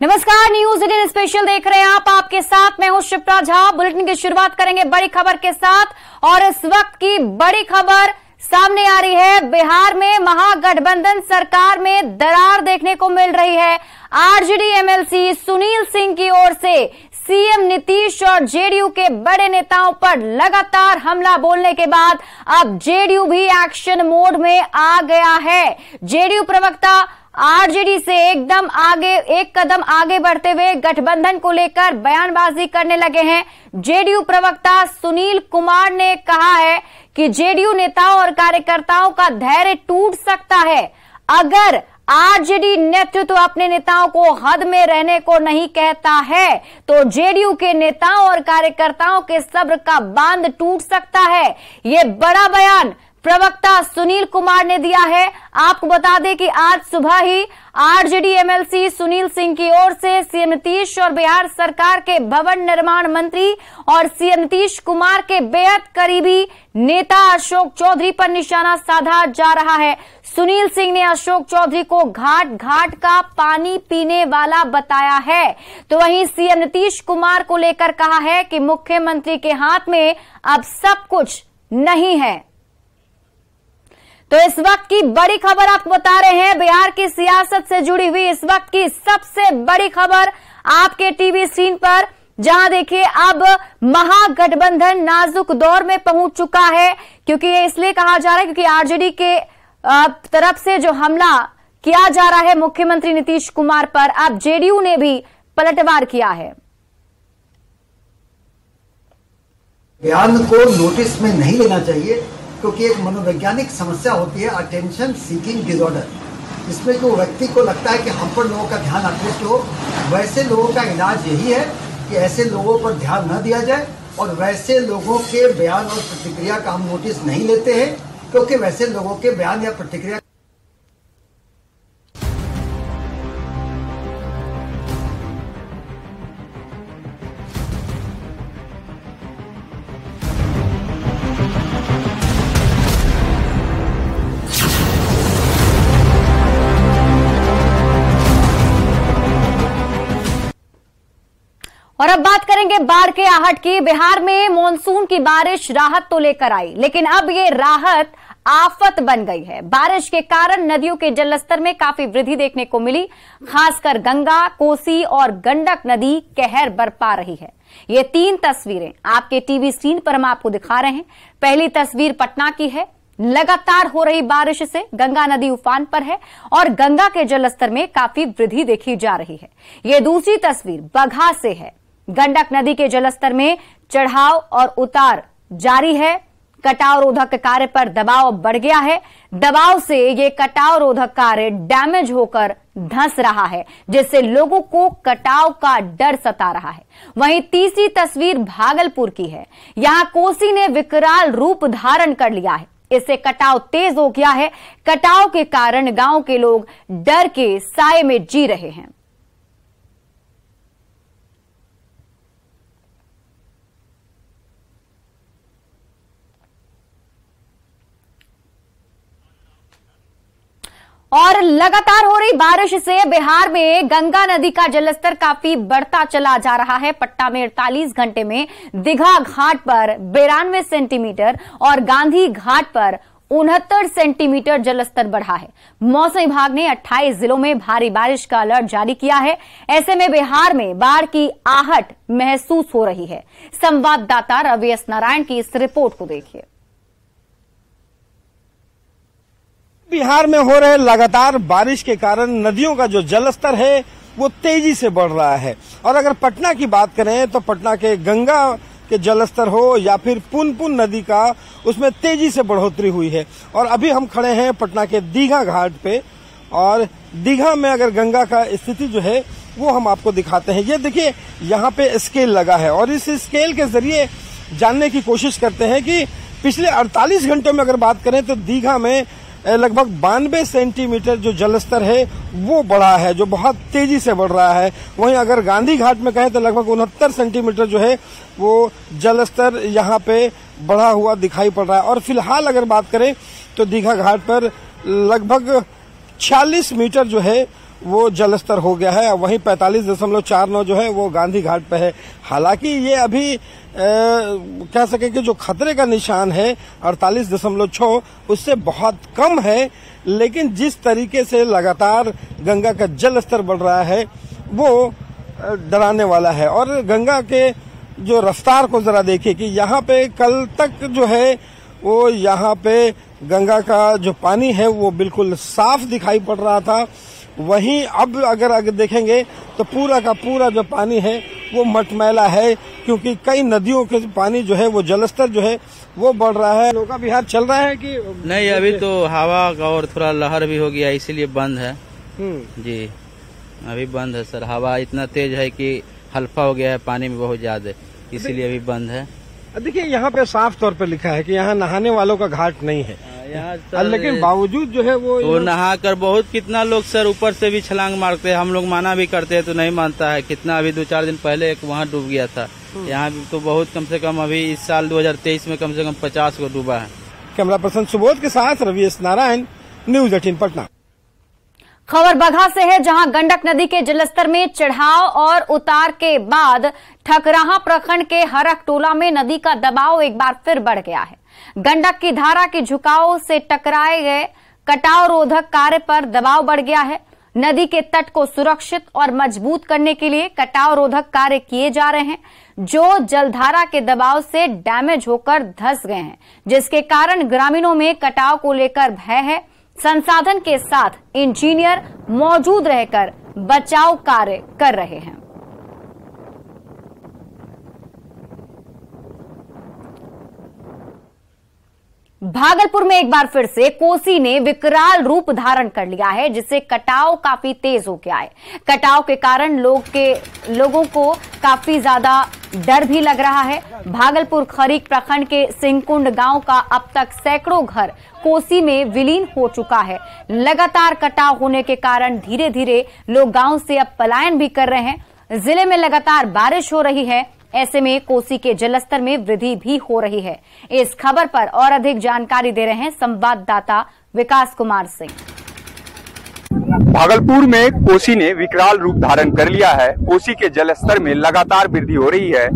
नमस्कार, news 18 special देख रहे हैं आप। आपके साथ मैं हूं शिप्रा झा। बुलेटिन की शुरुआत करेंगे बड़ी खबर के साथ और इस वक्त की बड़ी खबर सामने आ रही है। बिहार में महागठबंधन सरकार में दरार देखने को मिल रही है। आरजेडी एमएलसी सुनील सिंह की ओर से सीएम नीतीश और जेडीयू के बड़े नेताओं पर लगातार हमला बोलने के बाद अब जेडीयू भी एक्शन मोड में आ गया है। जेडीयू प्रवक्ता आरजेडी से एक कदम आगे बढ़ते हुए गठबंधन को लेकर बयानबाजी करने लगे हैं। जेडीयू प्रवक्ता सुनील कुमार ने कहा है कि जेडीयू नेताओं और कार्यकर्ताओं का धैर्य टूट सकता है अगर आरजेडी नेतृत्व अपने नेताओं को हद में रहने को नहीं कहता है तो जेडीयू के नेताओं और कार्यकर्ताओं के सब्र का बांध टूट सकता है। ये बड़ा बयान प्रवक्ता सुनील कुमार ने दिया है। आपको बता दें कि आज सुबह ही आरजेडी एमएलसी सुनील सिंह की ओर से सीएम नीतीश और बिहार सरकार के भवन निर्माण मंत्री और सीएम नीतीश कुमार के बेहद करीबी नेता अशोक चौधरी पर निशाना साधा जा रहा है। सुनील सिंह ने अशोक चौधरी को घाट घाट का पानी पीने वाला बताया है, तो वहीं सीएम नीतीश कुमार को लेकर कहा है कि मुख्यमंत्री के हाथ में अब सब कुछ नहीं है। तो इस वक्त की बड़ी खबर आपको बता रहे हैं, बिहार की सियासत से जुड़ी हुई इस वक्त की सबसे बड़ी खबर आपके टीवी स्क्रीन पर, जहां देखिए अब महागठबंधन नाजुक दौर में पहुंच चुका है। क्योंकि ये इसलिए कहा जा रहा है क्योंकि आरजेडी के तरफ से जो हमला किया जा रहा है मुख्यमंत्री नीतीश कुमार पर, अब जेडीयू ने भी पलटवार किया है। बयान को नोटिस में नहीं लेना चाहिए क्योंकि एक मनोवैज्ञानिक समस्या होती है अटेंशन सीकिंग डिसऑर्डर, जिसमें जो व्यक्ति को लगता है कि हम पर लोगों का ध्यान आकृष्ट हो, वैसे लोगों का इलाज यही है कि ऐसे लोगों पर ध्यान न दिया जाए और वैसे लोगों के बयान और प्रतिक्रिया का हम नोटिस नहीं लेते हैं क्योंकि वैसे लोगों के बयान या प्रतिक्रिया और अब बात करेंगे बाढ़ के आहट की। बिहार में मॉनसून की बारिश राहत तो लेकर आई, लेकिन अब ये राहत आफत बन गई है। बारिश के कारण नदियों के जलस्तर में काफी वृद्धि देखने को मिली। खासकर गंगा, कोसी और गंडक नदी कहर बरपा रही है। ये 3 तस्वीरें आपके टीवी स्क्रीन पर हम आपको दिखा रहे हैं। पहली तस्वीर पटना की है। लगातार हो रही बारिश से गंगा नदी उफान पर है और गंगा के जलस्तर में काफी वृद्धि देखी जा रही है। ये दूसरी तस्वीर बगहा से है। गंडक नदी के जलस्तर में चढ़ाव और उतार जारी है। कटाव रोधक कार्य पर दबाव बढ़ गया है। दबाव से ये कटाव रोधक कार्य डैमेज होकर धंस रहा है, जिससे लोगों को कटाव का डर सता रहा है। वहीं तीसरी तस्वीर भागलपुर की है। यहां कोसी ने विकराल रूप धारण कर लिया है। इससे कटाव तेज हो गया है। कटाव के कारण गांव के लोग डर के साए में जी रहे हैं। और लगातार हो रही बारिश से बिहार में गंगा नदी का जलस्तर काफी बढ़ता चला जा रहा है। पटना में 48 घंटे में दीघा घाट पर 92 सेंटीमीटर और गांधी घाट पर 69 सेंटीमीटर जलस्तर बढ़ा है। मौसम विभाग ने 28 जिलों में भारी बारिश का अलर्ट जारी किया है। ऐसे में बिहार में बाढ़ की आहट महसूस हो रही है। संवाददाता रवि एस नारायण की इस रिपोर्ट को देखिए। बिहार में हो रहे लगातार बारिश के कारण नदियों का जो जलस्तर है वो तेजी से बढ़ रहा है। और अगर पटना की बात करें तो पटना के गंगा के जलस्तर हो या फिर पुनपुन नदी का, उसमें तेजी से बढ़ोतरी हुई है। और अभी हम खड़े हैं पटना के दीघा घाट पे और दीघा में अगर गंगा का स्थिति जो है वो हम आपको दिखाते हैं। ये देखिए यहाँ पे स्केल लगा है और इस स्केल के जरिए जानने की कोशिश करते हैं कि पिछले 48 घंटों में अगर बात करें तो दीघा में लगभग 92 सेंटीमीटर जो जलस्तर है वो बढ़ा है, जो बहुत तेजी से बढ़ रहा है। वहीं अगर गांधी घाट में कहें तो लगभग 69 सेंटीमीटर जो है वो जलस्तर यहाँ पे बढ़ा हुआ दिखाई पड़ रहा है। और फिलहाल अगर बात करें तो दीघा घाट पर लगभग 46 मीटर जो है वो जलस्तर हो गया है। वहीं 45.49 जो है वो गांधी घाट पे है। हालांकि ये अभी कह सके कि जो खतरे का निशान है 48.6 उससे बहुत कम है, लेकिन जिस तरीके से लगातार गंगा का जल स्तर बढ़ रहा है वो डराने वाला है। और गंगा के जो रफ्तार को जरा देखिए कि यहाँ पे कल तक जो है वो यहाँ पे गंगा का जो पानी है वो बिल्कुल साफ दिखाई पड़ रहा था। वहीं अब अगर देखेंगे तो पूरा का पूरा जो पानी है वो मटमैला है, क्योंकि कई नदियों के पानी जो है वो जलस्तर जो है वो बढ़ रहा है। नौका विहार चल रहा है कि नहीं? अभी तो हवा का और थोड़ा लहर भी हो गया, इसीलिए बंद है जी। अभी बंद है सर। हवा इतना तेज है कि हल्फा हो गया है पानी में बहुत ज्यादा, इसीलिए अभी बंद है। देखिए यहाँ पे साफ तौर पे लिखा है कि यहाँ नहाने वालों का घाट नहीं है यहाँ, लेकिन बावजूद जो है वो नहा कर बहुत कितना लोग सर ऊपर से भी छलांग मारते हैं। हम लोग माना भी करते हैं तो नहीं मानता है। कितना अभी 2-4 दिन पहले एक वहाँ डूब गया था। यहाँ तो बहुत कम से कम अभी इस साल 2023 में कम से कम 50 को डूबा है। कैमरा पर्सन सुबोध के साथ रवि एस नारायण, न्यूज 18 पटना। खबर बगहा से है, जहां गंडक नदी के जलस्तर में चढ़ाव और उतार के बाद ठकराहा प्रखंड के हरक टोला में नदी का दबाव एक बार फिर बढ़ गया है। गंडक की धारा के झुकाव से टकराए गए कटाव रोधक कार्य पर दबाव बढ़ गया है। नदी के तट को सुरक्षित और मजबूत करने के लिए कटाव रोधक कार्य किए जा रहे हैं, जो जलधारा के दबाव से डैमेज होकर धंस गए हैं, जिसके कारण ग्रामीणों में कटाव को लेकर भय है। संसाधन के साथ इंजीनियर मौजूद रहकर बचाव कार्य कर रहे हैं। भागलपुर में एक बार फिर से कोसी ने विकराल रूप धारण कर लिया है, जिससे कटाव काफी तेज हो गया है। कटाव के कारण लोगों को काफी ज्यादा डर भी लग रहा है। भागलपुर खरीक प्रखंड के सिंहकुंड गांव का अब तक सैकड़ों घर कोसी में विलीन हो चुका है। लगातार कटाव होने के कारण धीरे धीरे लोग गांव से अब पलायन भी कर रहे हैं। जिले में लगातार बारिश हो रही है, ऐसे में कोसी के जलस्तर में वृद्धि भी हो रही है। इस खबर पर और अधिक जानकारी दे रहे हैं संवाददाता विकास कुमार सिंह। भागलपुर में कोसी ने विकराल रूप धारण कर लिया है। कोसी के जलस्तर में लगातार वृद्धि हो रही है।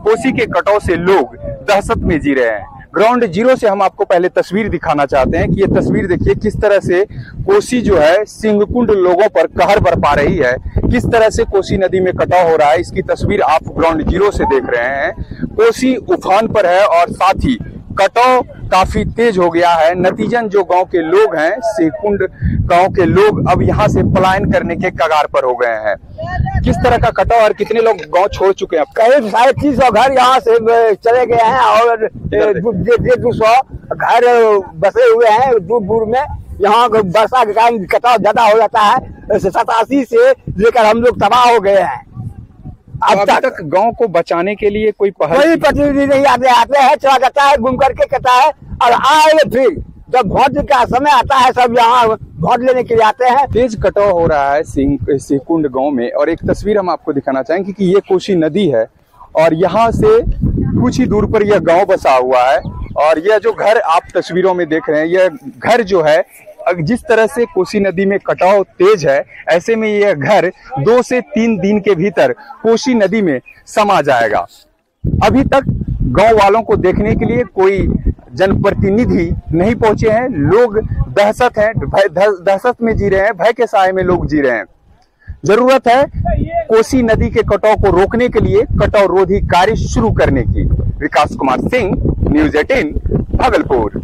कोसी के कटाव से लोग दहशत में जी रहे हैं। ग्राउंड जीरो से हम आपको पहले तस्वीर दिखाना चाहते हैं कि ये तस्वीर देखिए किस तरह से कोसी जो है सिंहकुंड लोगों पर कहर बरपा रही है। किस तरह से कोसी नदी में कटाव हो रहा है, इसकी तस्वीर आप ग्राउंड जीरो से देख रहे हैं। कोसी उफान पर है और साथ ही कटाव काफी तेज हो गया है। नतीजन जो गांव के लोग हैं, सिंहकुंड गांव के लोग अब यहां से पलायन करने के कगार पर हो गए हैं। किस तरह का कटाव और कितने लोग गांव छोड़ चुके हैं? करीब 350 घर यहाँ से चले गए हैं और 150-200 घर बसे हुए हैं दूर दूर में। यहाँ वर्षा के कारण कटाव ज्यादा हो जाता है। 87 से लेकर हम लोग तबाह हो गए हैं। अब तक गांव को बचाने के लिए कोई कोई प्रतिनिधि नहीं आते हैं, चला जाता है, घूम करके कहता है और आए फिर जब वोट का समय आता है सब यहाँ वोट लेने के लिए आते हैं। तेज कटाव हो रहा है सिंहकुंड गांव में। और एक तस्वीर हम आपको दिखाना चाहेंगे कि ये कोसी नदी है और यहाँ से कुछ ही दूर पर यह गांव बसा हुआ है। और यह जो घर आप तस्वीरों में देख रहे हैं, यह घर जो है जिस तरह से कोसी नदी में कटाव तेज है, ऐसे में यह घर 2 से 3 दिन के भीतर कोसी नदी में समा जाएगा। अभी तक गांव वालों को देखने के लिए कोई जनप्रतिनिधि नहीं पहुंचे हैं। लोग दहशत है, दहशत में जी रहे हैं, भय के साए में लोग जी रहे हैं। जरूरत है कोसी नदी के कटाव को रोकने के लिए कटाव रोधी कार्य शुरू करने की। विकास कुमार सिंह, न्यूज 18 भागलपुर।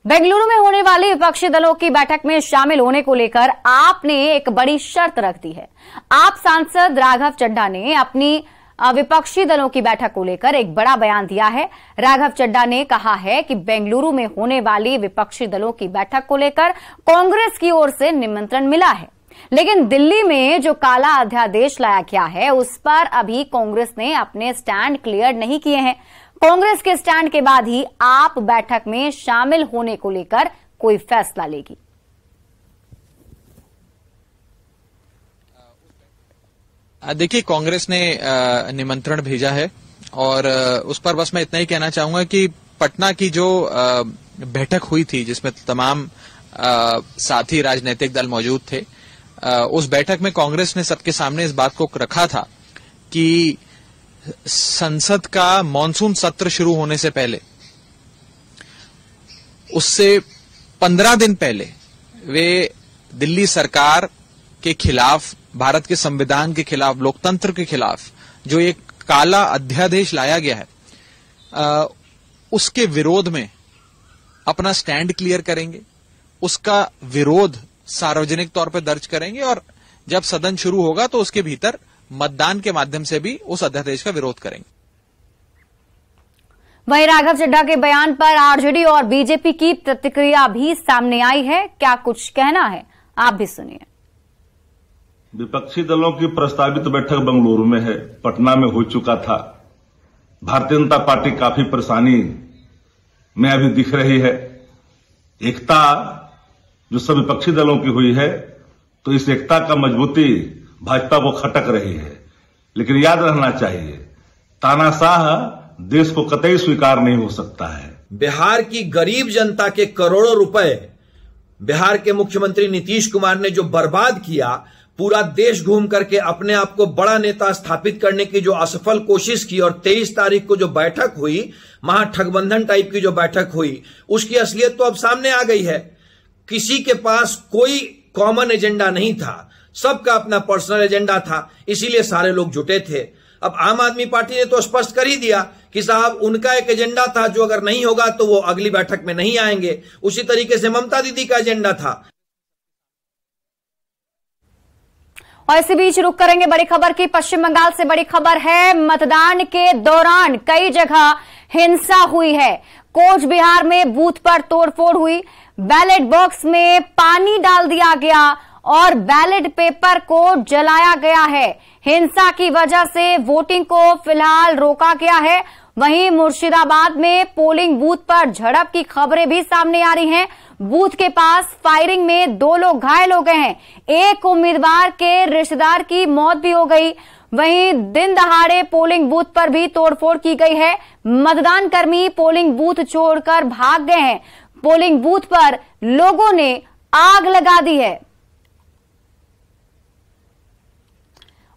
बेंगलुरु में होने वाली विपक्षी दलों की बैठक में शामिल होने को लेकर आप ने एक बड़ी शर्त रख दी है। आप सांसद राघव चड्ढा ने अपनी विपक्षी दलों की बैठक को लेकर एक बड़ा बयान दिया है। राघव चड्ढा ने कहा है कि बेंगलुरु में होने वाली विपक्षी दलों की बैठक को लेकर कांग्रेस की ओर से निमंत्रण मिला है, लेकिन दिल्ली में जो काला अध्यादेश लाया गया है उस पर अभी कांग्रेस ने अपने स्टैंड क्लियर नहीं किए हैं। कांग्रेस के स्टैंड के बाद ही आप बैठक में शामिल होने को लेकर कोई फैसला लेगी। देखिए, कांग्रेस ने निमंत्रण भेजा है और उस पर बस मैं इतना ही कहना चाहूंगा कि पटना की जो बैठक हुई थी जिसमें तमाम साथी राजनीतिक दल मौजूद थे, उस बैठक में कांग्रेस ने सबके सामने इस बात को रखा था कि संसद का मॉनसून सत्र शुरू होने से पहले, उससे 15 दिन पहले वे दिल्ली सरकार के खिलाफ, भारत के संविधान के खिलाफ, लोकतंत्र के खिलाफ जो एक काला अध्यादेश लाया गया है, उसके विरोध में अपना स्टैंड क्लियर करेंगे, उसका विरोध सार्वजनिक तौर पर दर्ज करेंगे और जब सदन शुरू होगा तो उसके भीतर मतदान के माध्यम से भी उस अध्यादेश का विरोध करेंगे। वहीं राघव चड्ढा के बयान पर आरजेडी और बीजेपी की प्रतिक्रिया भी सामने आई है। क्या कुछ कहना है, आप भी सुनिए। विपक्षी दलों की प्रस्तावित बैठक बंगलुरु में है, पटना में हो चुका था। भारतीय जनता पार्टी काफी परेशानी में अभी दिख रही है। एकता जो सब विपक्षी दलों की हुई है, तो इस एकता का मजबूती भाजपा को खटक रही है। लेकिन याद रहना चाहिए, तानाशाह देश को कतई स्वीकार नहीं हो सकता है। बिहार की गरीब जनता के करोड़ों रुपए बिहार के मुख्यमंत्री नीतीश कुमार ने जो बर्बाद किया, पूरा देश घूम करके अपने आप को बड़ा नेता स्थापित करने की जो असफल कोशिश की, और 23 तारीख को जो बैठक हुई, महाठगबंधन टाइप की जो बैठक हुई, उसकी असलियत तो अब सामने आ गई है। किसी के पास कोई कॉमन एजेंडा नहीं था, सबका अपना पर्सनल एजेंडा था, इसीलिए सारे लोग जुटे थे। अब आम आदमी पार्टी ने तो स्पष्ट कर ही दिया कि साहब उनका एक एजेंडा था, जो अगर नहीं होगा तो वो अगली बैठक में नहीं आएंगे। उसी तरीके से ममता दीदी का एजेंडा था। और इसी बीच रुक करेंगे बड़ी खबर की। पश्चिम बंगाल से बड़ी खबर है, मतदान के दौरान कई जगह हिंसा हुई है। कोच बिहार में बूथ पर तोड़फोड़ हुई, बैलेट बॉक्स में पानी डाल दिया गया और बैलेट पेपर को जलाया गया है। हिंसा की वजह से वोटिंग को फिलहाल रोका गया है। वहीं मुर्शिदाबाद में पोलिंग बूथ पर झड़प की खबरें भी सामने आ रही हैं। बूथ के पास फायरिंग में 2 लोग घायल हो गए हैं। एक उम्मीदवार के रिश्तेदार की मौत भी हो गई। वहीं दिन दहाड़े पोलिंग बूथ पर भी तोड़फोड़ की गई है। मतदान कर्मी पोलिंग बूथ छोड़कर भाग गए हैं। पोलिंग बूथ पर लोगों ने आग लगा दी है।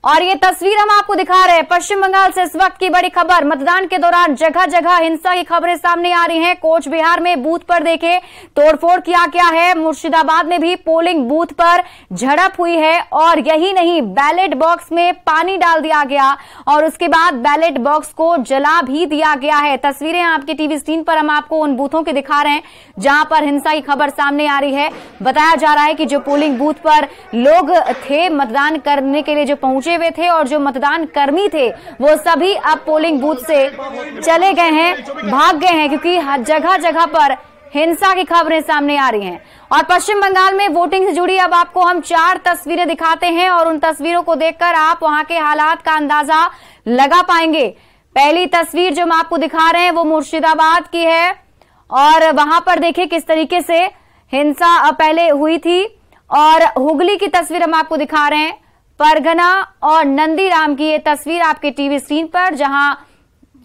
और ये तस्वीर हम आपको दिखा रहे हैं पश्चिम बंगाल से इस वक्त की बड़ी खबर। मतदान के दौरान जगह जगह हिंसा की खबरें सामने आ रही हैं। कोच बिहार में बूथ पर देखे तोड़फोड़ किया गया है। मुर्शिदाबाद में भी पोलिंग बूथ पर झड़प हुई है। और यही नहीं, बैलेट बॉक्स में पानी डाल दिया गया और उसके बाद बैलेट बॉक्स को जला भी दिया गया है। तस्वीरें आपकी टीवी स्क्रीन पर हम आपको उन बूथों के दिखा रहे हैं जहां पर हिंसा की खबर सामने आ रही है। बताया जा रहा है कि जो पोलिंग बूथ पर लोग थे मतदान करने के लिए जो पहुंचे हुए थे और जो मतदान कर्मी थे, वो सभी अब पोलिंग बूथ से चले गए हैं, भाग गए हैं, क्योंकि जगह जगह पर हिंसा की खबरें सामने आ रही हैं। और पश्चिम बंगाल में वोटिंग से जुड़ी अब आपको हम 4 तस्वीरें दिखाते हैं और उन तस्वीरों को देखकर आप वहां के हालात का अंदाजा लगा पाएंगे। पहली तस्वीर जो हम आपको दिखा रहे हैं वो मुर्शिदाबाद की है और वहां पर देखिए किस तरीके से हिंसा पहले हुई थी। और हुगली की तस्वीर हम आपको दिखा रहे हैं, परगना और नंदीराम की ये तस्वीर आपके टीवी स्क्रीन पर, जहां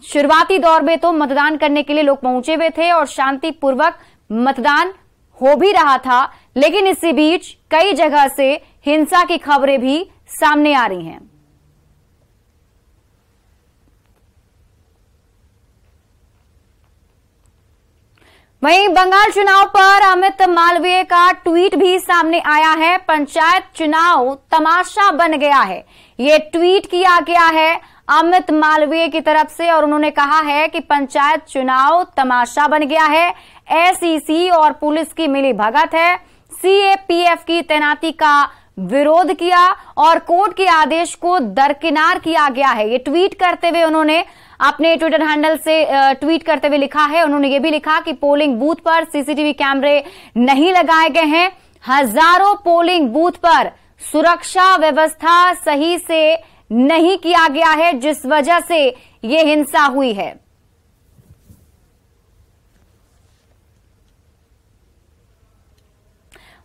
शुरुआती दौर में तो मतदान करने के लिए लोग पहुंचे हुए थे और शांतिपूर्वक मतदान हो भी रहा था, लेकिन इसी बीच कई जगह से हिंसा की खबरें भी सामने आ रही हैं। वहीं बंगाल चुनाव पर अमित मालवीय का ट्वीट भी सामने आया है। पंचायत चुनाव तमाशा बन गया है, ये ट्वीट किया गया है अमित मालवीय की तरफ से और उन्होंने कहा है कि पंचायत चुनाव तमाशा बन गया है। एसईसी और पुलिस की मिली भगत है। सीएपीएफ की तैनाती का विरोध किया और कोर्ट के आदेश को दरकिनार किया गया है। ये ट्वीट करते हुए उन्होंने अपने ट्विटर हैंडल से ट्वीट करते हुए लिखा है। उन्होंने ये भी लिखा कि पोलिंग बूथ पर सीसीटीवी कैमरे नहीं लगाए गए हैं। हजारों पोलिंग बूथ पर सुरक्षा व्यवस्था सही से नहीं किया गया है, जिस वजह से ये हिंसा हुई है।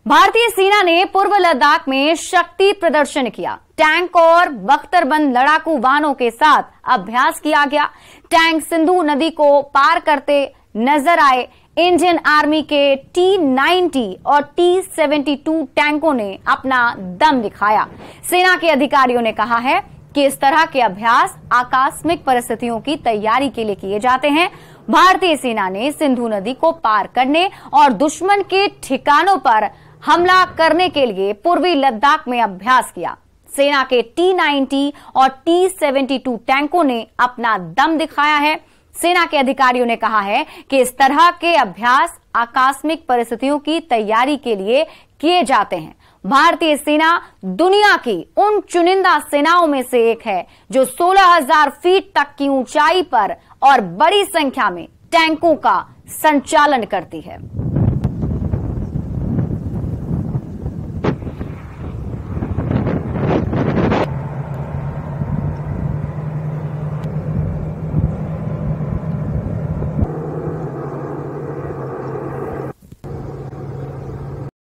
भारतीय सेना ने पूर्व लद्दाख में शक्ति प्रदर्शन किया। टैंक और बख्तरबंद लड़ाकू वाहनों के साथ अभ्यास किया गया। टैंक सिंधु नदी को पार करते नजर आए। इंडियन आर्मी के T-90 और T-72 टैंकों ने अपना दम दिखाया। सेना के अधिकारियों ने कहा है कि इस तरह के अभ्यास आकस्मिक परिस्थितियों की तैयारी के लिए किए जाते हैं। भारतीय सेना ने सिंधु नदी को पार करने और दुश्मन के ठिकानों पर हमला करने के लिए पूर्वी लद्दाख में अभ्यास किया। सेना के T-90 और T-72 टैंकों ने अपना दम दिखाया है। सेना के अधिकारियों ने कहा है कि इस तरह के अभ्यास आकस्मिक परिस्थितियों की तैयारी के लिए किए जाते हैं। भारतीय सेना दुनिया की उन चुनिंदा सेनाओं में से एक है जो 16,000 फीट तक की ऊंचाई पर और बड़ी संख्या में टैंकों का संचालन करती है।